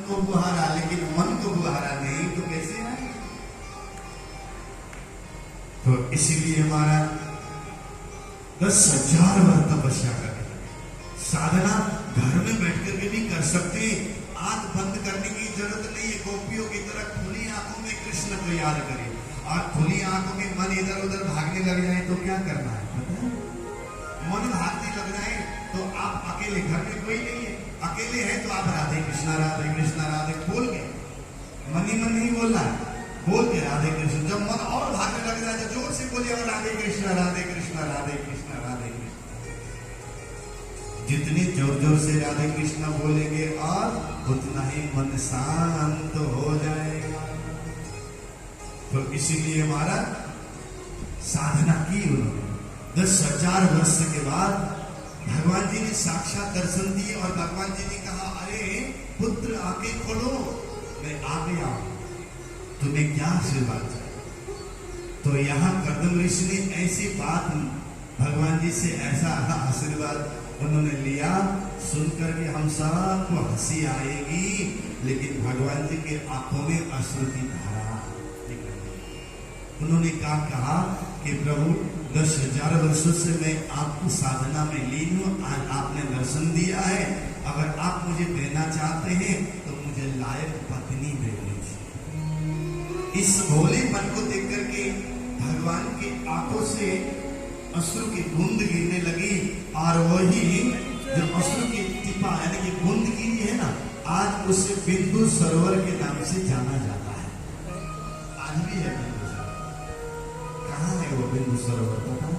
को बुहारा, लेकिन मन को बुहारा नहीं तो कैसे आए? तो इसीलिए हमारा 10,000 वर्ष तपस्या करने लगे। साधना घर में बैठ करके भी कर सकते, आंख बंद करने की जरूरत नहीं है। गोपियों की तरह खुली आंखों में कृष्ण को याद करें, और खुली आंखों में मन इधर उधर भागने लग जाए तो क्या करना है पता है? मन भागने लग जाए तो आप अकेले, घर में कोई नहीं है, अकेले हैं तो आप राधे कृष्णा राधे बोल के, मन ही मन नहीं बोलना है, बोल के राधे कृष्ण। जब मन और भागने लग जाए तो जोर से बोलिए राधे कृष्णा राधे कृष्णा राधे कृष्णा राधे कृष्णा। जितने जोर जोर से राधे कृष्णा बोलेंगे और उतना ही मन शांत हो जाएगा। तो इसीलिए हमारा साधना की उन्होंने। 10,000 वर्ष के बाद भगवान जी ने साक्षात दर्शन दिए और भगवान जी ने कहा, अरे पुत्र आके खोलो, मैं आ गया, तुम्हें क्या आशीर्वाद चाहिए? तो यहाँ कर्दम ऋषि ने ऐसी बात भगवान जी से ऐसा आशीर्वाद उन्होंने लिया, सुनकर के हम सबको हंसी आएगी, लेकिन भगवान जी के आंखों में अश्रु की धारा निकल गई। उन्होंने क्या कहा कि प्रभु 10,000 वर्षों से मैं आपकी साधना में लीन हूं, आज आपने दर्शन दिया है, अगर आप मुझे देना चाहते हैं तो मुझे लायक पत्नी दे दीजिए। इस भोलेपन को देख करके भगवान की आंखों से अश्रु की बूंद गिरने लगी, और वही जो अश्रु की टिपा यानी कि बूंद गिरी है ना, आज उसे बिंदु सरोवर के नाम से जाना जाता है। आज भी है बिंदु सरोवर। कहाँ है वो बिंदु सरोवर पता है?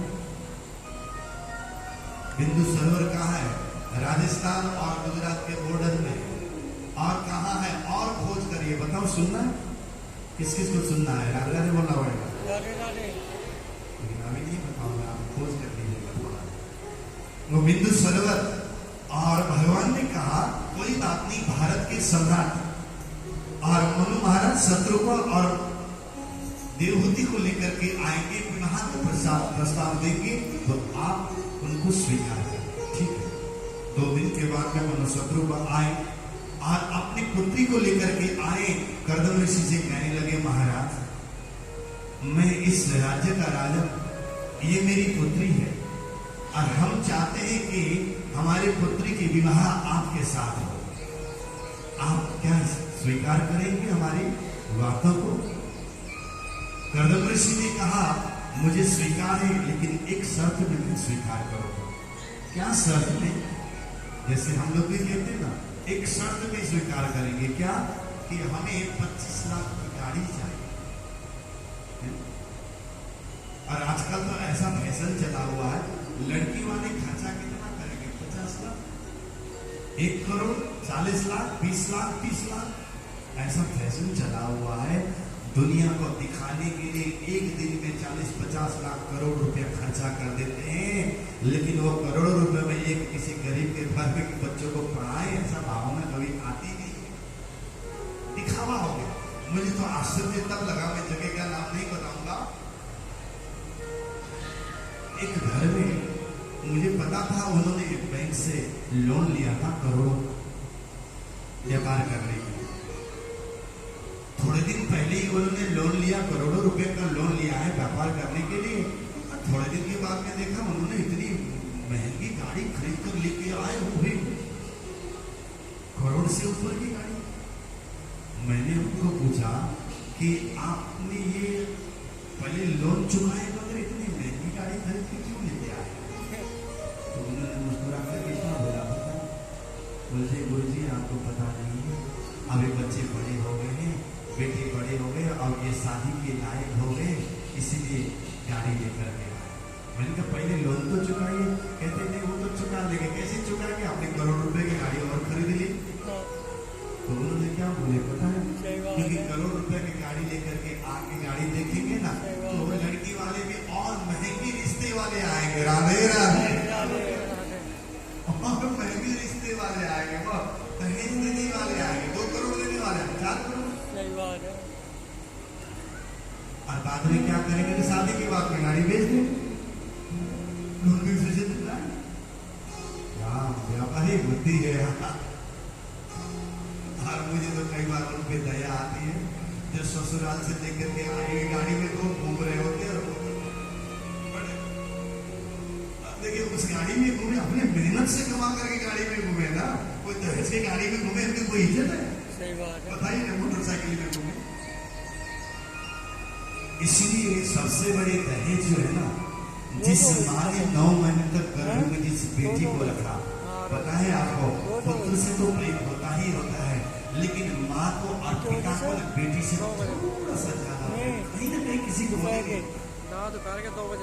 बिंदु सरोवर कहाँ है? राजस्थान और गुजरात के बॉर्डर में। और कहाँ है? और खोज करिए, बताओ, सुनना है? किस किस को सुनना है? राधे राधे बोलना पड़ेगा, लेकिन अभी नहीं बताऊंगा, आप खोज कर लीजिएगा थोड़ा। वो बिंदु सरोवर, और भगवान ने कहा कोई बात नहीं, भारत के सम्राट और मनु महाराज शत्रुघ्न और देवहूति को लेकर के आएंगे, विवाह का प्रस्ताव देंगे, तो आप उनको स्वीकार करें, ठीक है? 2 दिन के बाद में मनु शत्रुघ्न आए और अपनी पुत्री को लेकर के आए। कर्दम ऋषि से कहने लगे, महाराज मैं इस राज्य का राजा, ये मेरी पुत्री है, और हम चाहते हैं कि हमारी पुत्री की विवाह आपके साथ हो। आप क्या स्वीकार करेंगे हमारी बातों को? कर्दम ऋषि ने कहा, मुझे स्वीकार है, लेकिन एक शर्त में मैं स्वीकार करूंगा। क्या शर्त में? जैसे हम लोग भी कहते हैं ना, एक शर्त में स्वीकार करेंगे, क्या? कि हमें 25 लाख की गाड़ी चाहिए। और आजकल तो ऐसा फैशन चला हुआ है, लड़की वाले खर्चा कितना करेंगे? 50 लाख, 1 करोड़, 40 लाख, 20 लाख, 30 लाख, ऐसा फैशन चला हुआ है। दुनिया को दिखाने के लिए एक दिन में 40-50 लाख करोड़ रुपया खर्चा कर देते हैं, लेकिन वो करोड़ों रुपए में एक किसी गरीब के घर के बच्चों को पढ़ाए, ऐसा भावना कभी आती नहीं, दिखावा हो गया। मुझे तो आश्चर्य तब लगा, मैं जगह का नाम नहीं बताऊंगा, एक घर में मुझे पता था उन्होंने एक बैंक से लोन लिया था करोड़ों व्यापार करने के लिए। थोड़े दिन पहले ही उन्होंने लोन लिया, करोड़ों रुपए का लोन लिया है व्यापार करने के लिए। और थोड़े दिन के बाद में देखा उन्होंने इतनी महंगी गाड़ी खरीद कर लेके आए, वो भी करोड़ से ऊपर की गाड़ी। मैंने उनको पूछा कि आपने ये पहले लोन चुकाए बगैर इतनी महंगी गाड़ी खरीद के क्यों लेके आए? तो उन्होंने मुस्कुरा कर कितना बोला पता? बोले, गुरु जी आपको पता नहीं है, अभी बच्चे बड़े हो गए हैं, बेटे बड़े हो गए और ये शादी के लायक हो गए, इसीलिए गाड़ी लेकर के आए। मैंने कहा पहले लोन तो चुकाइए। कहते नहीं, वो तो चुका लेंगे। कैसे चुकाएंगे? आपने करोड़ रुपए की गाड़ी और खरीद ली। तो उन्होंने क्या बोले पता है? क्योंकि करोड़ रुपए की गाड़ी लेकर के आके गाड़ी देखेंगे ना, तो लड़की वाले भी और महंगी रिश्ते वाले आएंगे। राधे राधे। और महंगी रिश्ते वाले आएंगे, वो दहेज देने वाले आएंगे, 2 करोड़ देने वाले, 4 करोड़। और बाद में क्या करेंगे? तो शादी के बाद में गाड़ी बेच देंगे, लोन भी फिर से व्यापारी बुद्धि है। और मुझे तो कई बार उन पे दया आती है, जो ससुराल से लेकर के आई हुई गाड़ी में तो घूम रहे होते हैं। देखिए उस गाड़ी में घूमे, अपने मेहनत से कमा करके गाड़ी में घूमे ना, कोई दहेज की गाड़ी में घूमे, उनकी कोई इज्जत है? सही बात है। बताइए ना, मोटरसाइकिल में घूमे। इसलिए सबसे बड़े दहेज जो है ना, जिस माँ ने 9 महीने तक गर्भ में जिस बेटी को रखा, पता है आपको, पुत्र से तो प्रेम होता ही होता है, लेकिन माँ को और पिता को बेटी से थोड़ा सा ज्यादा कहीं ना कहीं किसी को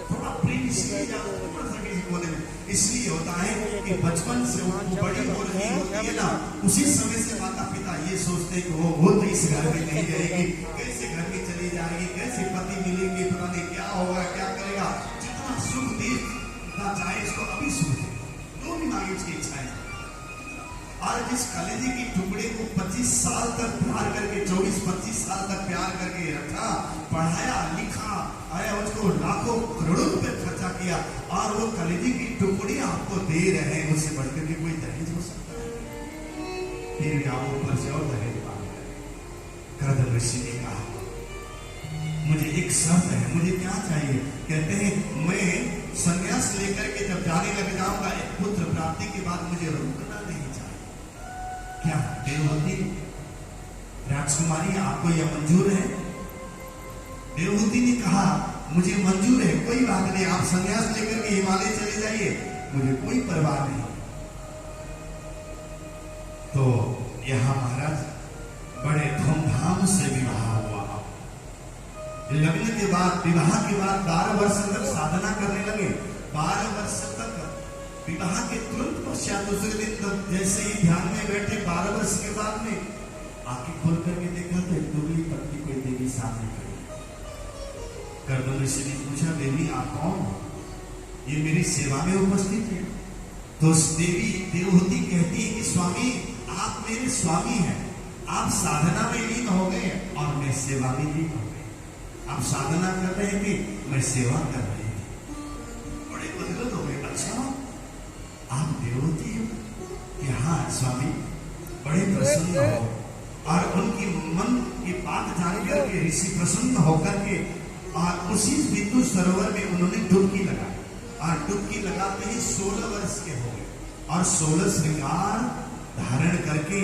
थोड़ा प्रेम इसलिए ज्यादा, थोड़ा सा किसी कोने में इसलिए होता है कि बचपन से वो बड़ी हो रही होती है ना, उसी समय से माता पिता ये सोचते हैं कि वो तो इस घर में नहीं रहेगी, कैसे घर में चली जाएगी, कैसे पति मिलेंगे, पता नहीं क्या होगा, क्या करेगा। जितना सुख देखना चाहे इसको अभी सुख दे, जो भी मांगे उसकी इच्छाएं। और जिस कलेजे की टुकड़े को 25 साल तक प्यार करके, 24-25 साल तक प्यार करके रखा, पढ़ाया लिखा, आया उसको लाखों करोड़ों रुपए खर्चा किया, और वो कलेजे की टुकड़ी आपको दे रहे हैं, उससे बढ़कर के कोई दहेज हो सकता है? फिर भी आप ऊपर से और दहेज मांग रहे हैं। कर्दम ऋषि ने कहा, मुझे एक शर्त है, मुझे क्या चाहिए? कहते हैं मैं संन्यास लेकर के जब जाने लग जाऊंगा, एक पुत्र प्राप्ति के बाद मुझे रुकना नहीं चाहिए। क्या देवहूति राजकुमारी, आपको यह मंजूर है? देवहूति ने कहा, मुझे मंजूर है, कोई बात नहीं, आप संन्यास लेकर के हिमालय चले जाइए, मुझे कोई परवाह नहीं। तो यहां महाराज बड़े धूमधाम से विवाह हुआ। लग्न के बाद, विवाह के बाद 12 वर्ष तक साधना करने लगे। 12 वर्ष तक विवाह के तुरंत पश्चात दूसरे दिन तक जैसे ही ध्यान में बैठे, 12 वर्ष के बाद में आंखें खोल करके देखा तो एक दुबली पत्नी कोई देवी सामने खड़ी। कर्दम ऋषि ने पूछा, देवी आप कौन हो? ये मेरी सेवा में उपस्थित है। तो उस देवी देवहूति कहती है कि स्वामी आप मेरे स्वामी हैं, आप साधना में लीन हो गए और मैं सेवा में लीन हो गए। आप साधना कर रहे थे, मैं सेवा कर रही थी। बड़े बदलत हो गए। अच्छा आप देवहूति हो? कि हाँ स्वामी। बड़े प्रसन्न हो, और उनकी मन की बात जान करके ऋषि प्रसन्न होकर के और उसी बिंदु सरोवर में उन्होंने डुबकी लगाई, और डुबकी लगाते ही 16 वर्ष के हो गए, और 16 श्रृंगार धारण करके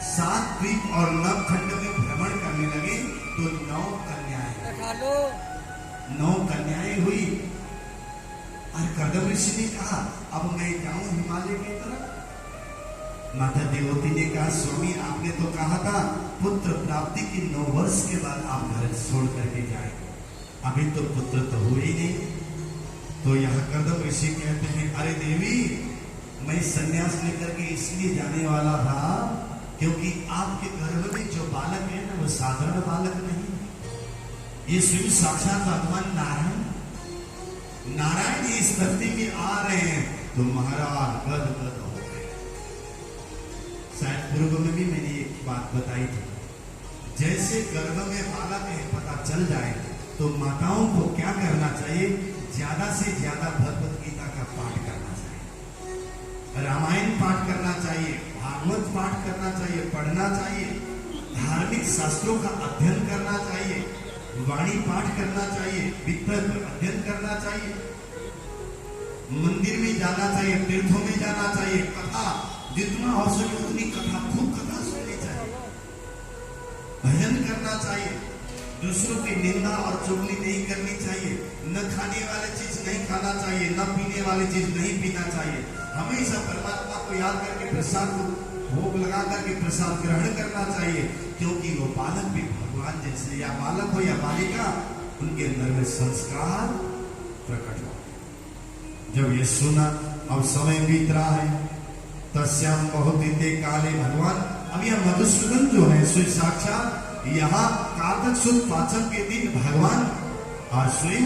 7 द्वीप और 9 खंड में भ्रमण करने लगे। तो 9 कन्याएं हुई। और कर्दम ऋषि ने कहा, अब मैं जाऊं हिमालय की तरफ? माता देवहूति ने कहा, स्वामी आपने तो कहा था पुत्र प्राप्ति की 9 वर्ष के बाद आप घर छोड़ करके जाए, अभी तो पुत्र तो हुए ही नहीं। तो यहाँ कर्दम ऋषि कहते हैं, अरे देवी मैं संन्यास लेकर के इसलिए जाने वाला था क्योंकि आपके गर्भ में जो बालक है ना, वो साधारण बालक नहीं, ये स्वयं साक्षात भगवान नारायण इस धरती में आ रहे हैं। तो महाराज गदगद हो गए। शायद पूर्व में भी मैंने एक बात बताई थी, जैसे गर्भ में बालक है पता चल जाए तो माताओं को क्या करना चाहिए? ज्यादा से ज्यादा भगवत गीता का पाठ करना चाहिए, रामायण पाठ करना चाहिए, भागवत पाठ करना चाहिए, पढ़ना चाहिए, धार्मिक शास्त्रों का अध्ययन करना चाहिए, वाणी पाठ करना चाहिए, विद्वत अध्ययन करना चाहिए, मंदिर में जाना चाहिए, तीर्थों में जाना चाहिए, कथा जितना हो सके उतनी कथा, खूब कथा सुननी चाहिए, भजन करना चाहिए, दूसरों की निंदा और चुगली नहीं करनी चाहिए, न खाने वाली चीज नहीं खाना चाहिए, न पीने वाली चीज नहीं पीना चाहिए, हमेशा परमात्मा को याद करके प्रसाद को भोग लगा करके प्रसाद ग्रहण करना चाहिए, क्योंकि वो बालक भी भगवान जैसे, या बालक हो या बालिका, उनके अंदर में संस्कार प्रकट हो। जब ये सुना, अब समय बीत रहा है, तस्याम बहुत काले भगवान, अब यह मधुसूदन जो है स्वयं साक्षात यहाँ कार्तिक सुद पांचम के दिन भगवान और स्वयं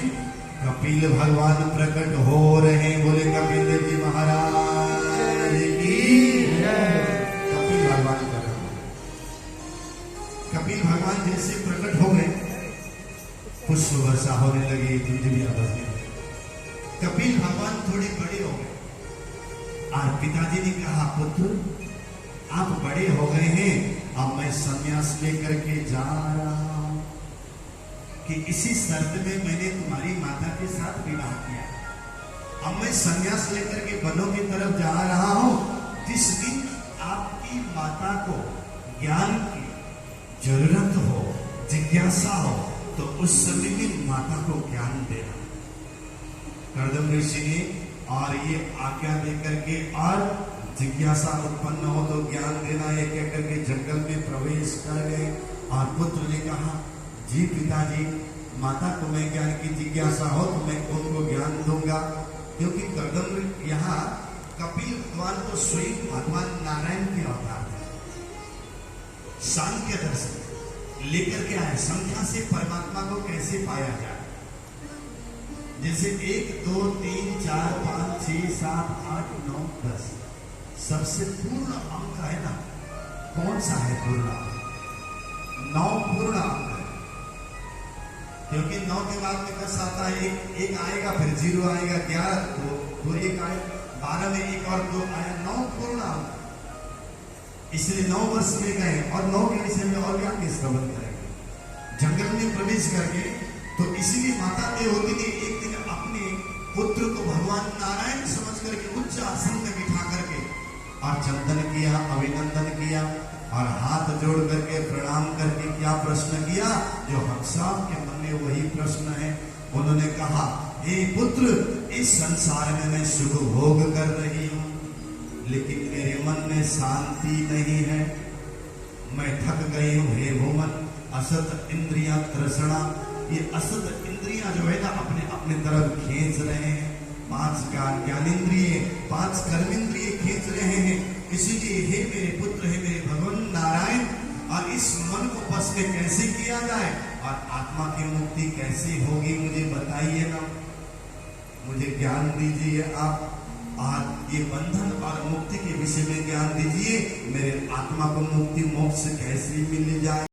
कपिल भगवान प्रकट हो रहे हैं। बोले कपिल देव जी महाराज की। कपिल भगवान प्रकट हो, कपिल भगवान जैसे प्रकट हो गए, पुष्प वर्षा होने लगी, धुंधलियां बजने लगी। कपिल भगवान थोड़े बड़े हो गए और पिताजी ने कहा, पुत्र आप बड़े हो गए हैं, अब मैं संन्यास लेकर के जा रहा हूं कि इसी शर्त में मैंने तुम्हारी माता के साथ विवाह किया। अब मैं संन्यास लेकर के वनों की तरफ जा रहा हूं। जिस दिन आपकी माता को ज्ञान की जरूरत हो, जिज्ञासा हो, तो उस समय में माता को ज्ञान देना। कर्दम ऋषि ने और ये आज्ञा देकर के और जिज्ञासा उत्पन्न हो तो ज्ञान देना, ये कहकर के जंगल में प्रवेश कर गए। और पुत्र ने कहा, जी पिताजी, माता तुम्हें ज्ञान की जिज्ञासा हो तो मैं उनको ज्ञान दूंगा। क्योंकि कर्दम यहाँ कपिल भगवान तो स्वयं भगवान नारायण के अवतार है। सांख्य दर्शन लेकर के आए, संख्या से परमात्मा को कैसे पाया जाए। जैसे 1 2 3 4 5 6 7 8 9 10 सबसे पूर्ण अंक है ना, कौन सा है पूर्ण? 9 पूर्ण अंक है। क्योंकि 9 के बाद में 10 आता है, एक आएगा, फिर 0 आएगा, 11 दो 1 आए, 12 में 1 और 2 आया, 9 पूर्ण अंक। इसलिए 9 वर्ष में गए और 9 के विषय में और ज्ञान की श्रवण करेंगे। जंगल में प्रवेश करके तो इसीलिए माता देवहूति ने एक दिन अपने पुत्र को भगवान नारायण समझ करके उच्च आसन में बिठा करके और चंदन किया, अभिनंदन किया और हाथ जोड़ करके प्रणाम करके क्या प्रश्न किया जो हम सब के मन में वही प्रश्न है। उन्होंने कहा, हे पुत्र, इस संसार में मैं सुख भोग कर रही हूं, लेकिन मेरे मन में शांति नहीं है। मैं थक गई हूं हे भूमन। असत इंद्रियां तृष्णा, ये असत इंद्रियां जो है ना अपने अपने तरफ खींच रहे हैं। 5 ज्ञानेंद्रिय, 5 कर्मेंद्रिय खींच रहे हैं। इसीलिए हे मेरे पुत्र, हे मेरे भगवान नारायण, और इस मन को बस में कैसे किया जाए और आत्मा की मुक्ति कैसे होगी, मुझे बताइए ना, मुझे ज्ञान दीजिए आप। और ये बंधन और मुक्ति के विषय में ज्ञान दीजिए, मेरे आत्मा को मुक्ति मोक्ष कैसे मिल जाए।